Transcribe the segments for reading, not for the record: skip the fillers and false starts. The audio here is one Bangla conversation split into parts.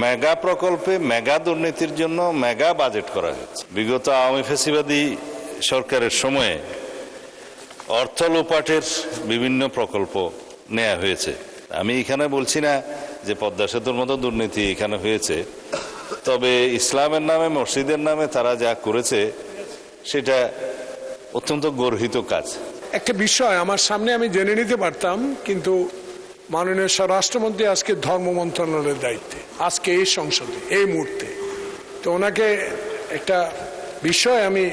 মেগা প্রকল্পে মেগা দুর্নীতির জন্য মেগা বাজেট করা হয়েছে। বিগত আওয়ামী ফ্যাসিবাদী সরকারের সময়ে অর্থ লোপাটের বিভিন্ন প্রকল্প নেওয়া হয়েছে। আমি এখানে বলছি না যে পদ্মা সেতুর মতো দুর্নীতি এখানে হয়েছে, তবে ইসলামের নামে মসজিদের নামে তারা যা করেছে সেটা অত্যন্ত গর্হিত কাজ। একটা বিষয় আমার সামনে আমি জেনে নিতে পারতাম, কিন্তু মাননীয় স্বরাষ্ট্রমন্ত্রী আজকে ধর্ম মন্ত্রণালয়ের দায়িত্বে, আজকে এই সংসদে এই মুহূর্তে, তো ওনাকে একটা বিষয় আমি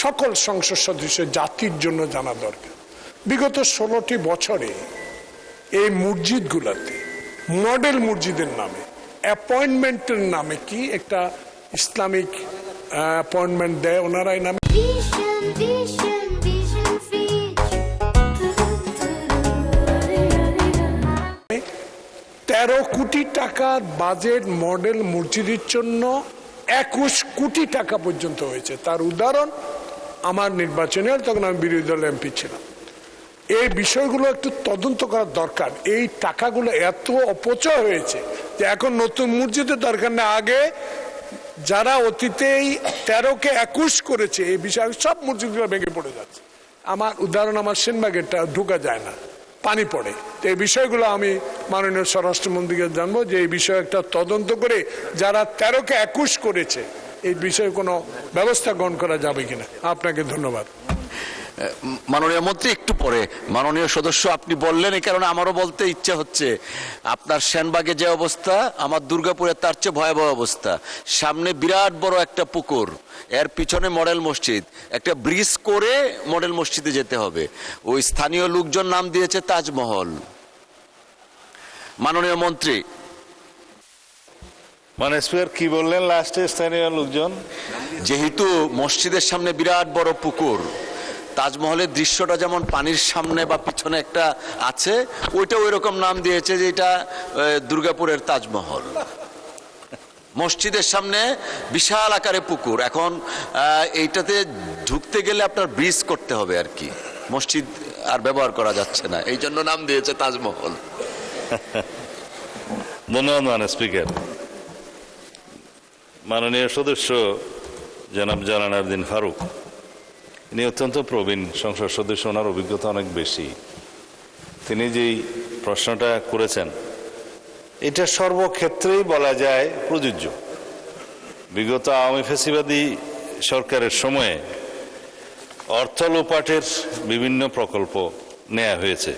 সকল সংসদ সদস্য জাতির জন্য জানা দরকার। বিগত 16টি বছরে এই মসজিদগুলোতে মডেল মসজিদের নামে অ্যাপয়েন্টমেন্টের নামে কি একটা ইসলামিক অ্যাপয়েন্টমেন্ট দেয় ওনারা, এই নামে 13 কোটি টাকার বাজেট মডেল মসজিদের জন্য 21 কোটি টাকা পর্যন্ত হয়েছে। তার উদাহরণ আমার নির্বাচনে, তখন আমি বিরোধী দল এমপি ছিলাম। এই বিষয়গুলো একটু তদন্ত করার দরকার। এই টাকাগুলো এত অপচয় হয়েছে যে এখন নতুন মসজিদের দরকার নেই। আগে যারা অতীতে 13কে 21 করেছে এই বিষয়ে সব মসজিদগুলো ভেঙে পড়ে যাচ্ছে। আমার উদাহরণ, আমার সেনবাগেরটা ঢোকা যায় না, পানি পড়ে। তো এই বিষয়গুলো আমি মাননীয় স্বরাষ্ট্রমন্ত্রীকে জানবো যে এই বিষয়ে একটা তদন্ত করে যারা 13কে 21 করেছে এই বিষয়ে কোনো ব্যবস্থা গ্রহণ করা যাবে কিনা। আপনাকে ধন্যবাদ। মাননীয় মন্ত্রী, একটু পরে মাননীয় সদস্য আপনি বললেন, এই কারণে আমারও বলতে ইচ্ছা হচ্ছে। আপনার সেনবাগে যে অবস্থা, আমার দুর্গাপুরে তার চেয়ে ভয়াবহ অবস্থা। সামনে বিরাট বড় একটা পুকুর, এর পিছনে মডেল মসজিদ, একটা ব্রিজ করে মডেল মসজিদে যেতে হবে। ওই স্থানীয় লোকজন নাম দিয়েছে তাজমহল। মাননীয় মন্ত্রী, মানে স্পিকার কি বললেন লাস্টে? স্থানীয় লোকজন, যেহেতু মসজিদের সামনে বিরাট বড় পুকুর, তাজমহলের দৃশ্যটা যেমন পানির সামনে বা পিছনে একটা আছে, ওইটা ওই রকম নাম দিয়েছে যে এটা দুর্গাপুরের তাজমহল। মসজিদের সামনে বিশাল আকারে পুকুর। এখন এইটাতে ঢুকতে গেলে আপনার ব্রিজ করতে হবে আর কি, মসজিদ আর ব্যবহার করা যাচ্ছে না, এই জন্য নাম দিয়েছে তাজমহল। ধন্যবাদ মাননীয় স্পিকার। মাননীয় সদস্য জনাব জালানাউদ্দিন ফারুক, ইনি অত্যন্ত প্রবীণ সংসদ সদস্য, ওনার অভিজ্ঞতা অনেক বেশি। তিনি যেই প্রশ্নটা করেছেন এটা সর্বক্ষেত্রেই বলা যায় প্রযোজ্য। বিগত আওয়ামী ফ্যাসিবাদী সরকারের সময়ে অর্থ লোপাটের বিভিন্ন প্রকল্প নেওয়া হয়েছে।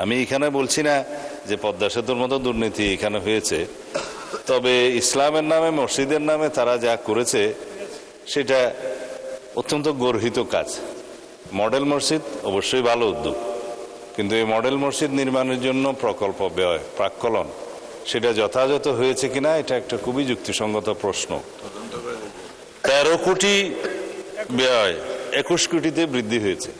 আমি এখানে বলছি না যে পদ্মা সেতুর মতো দুর্নীতি এখানে হয়েছে, তবে ইসলামের নামে মসজিদের নামে তারা যা করেছে সেটা অত্যন্ত গর্হিত কাজ। মডেল মসজিদ অবশ্যই ভালো উদ্যোগ, কিন্তু এই মডেল মসজিদ নির্মাণের জন্য প্রকল্প ব্যয় প্রাক্কলন সেটা যথাযথ হয়েছে কিনা এটা একটা খুবই যুক্তিসঙ্গত প্রশ্ন। 13 কোটি ব্যয় 21 কোটিতে বৃদ্ধি হয়েছে।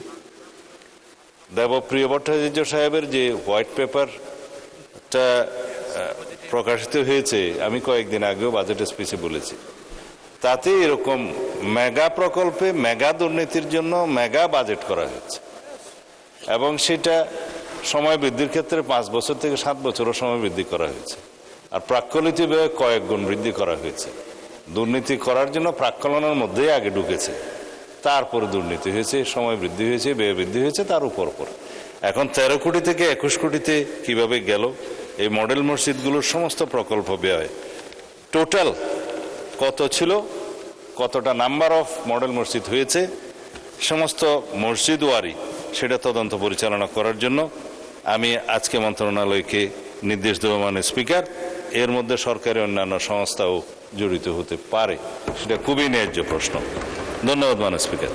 দেবপ্রিয় ভট্টাচার্য সাহেবের যে হোয়াইট পেপারটা প্রকাশিত হয়েছে, আমি কয়েকদিন আগেও বাজেট স্পিচে বলেছি, তাতে এরকম মেগা প্রকল্পে মেগা দুর্নীতির জন্য মেগা বাজেট করা হয়েছে এবং সেটা সময় বৃদ্ধির ক্ষেত্রে 5 বছর থেকে 7 বছরও সময় বৃদ্ধি করা হয়েছে। আর প্রাক্কলিত ব্যয় কয়েক গুণ বৃদ্ধি করা হয়েছে। দুর্নীতি করার জন্য প্রাক্কলনের মধ্যেই আগে ঢুকেছে, তারপরে দুর্নীতি হয়েছে, সময় বৃদ্ধি হয়েছে, ব্যয় বৃদ্ধি হয়েছে, তার উপর এখন 13 কোটি থেকে 21 কোটিতে কিভাবে গেল? এই মডেল মসজিদগুলোর সমস্ত প্রকল্প ব্যয় টোটাল কত ছিল, কতটা নাম্বার অফ মডেল মসজিদ হয়েছে, সমস্ত মসজিদ ওয়ারি সেটা তদন্ত পরিচালনা করার জন্য আমি আজকে মন্ত্রণালয়কে নির্দেশ দেব মাননীয় স্পিকার। এর মধ্যে সরকারি অন্যান্য সংস্থাও জড়িত হতে পারে, সেটা খুবই ন্যায্য প্রশ্ন। ধন্যবাদ মাননীয় স্পিকার।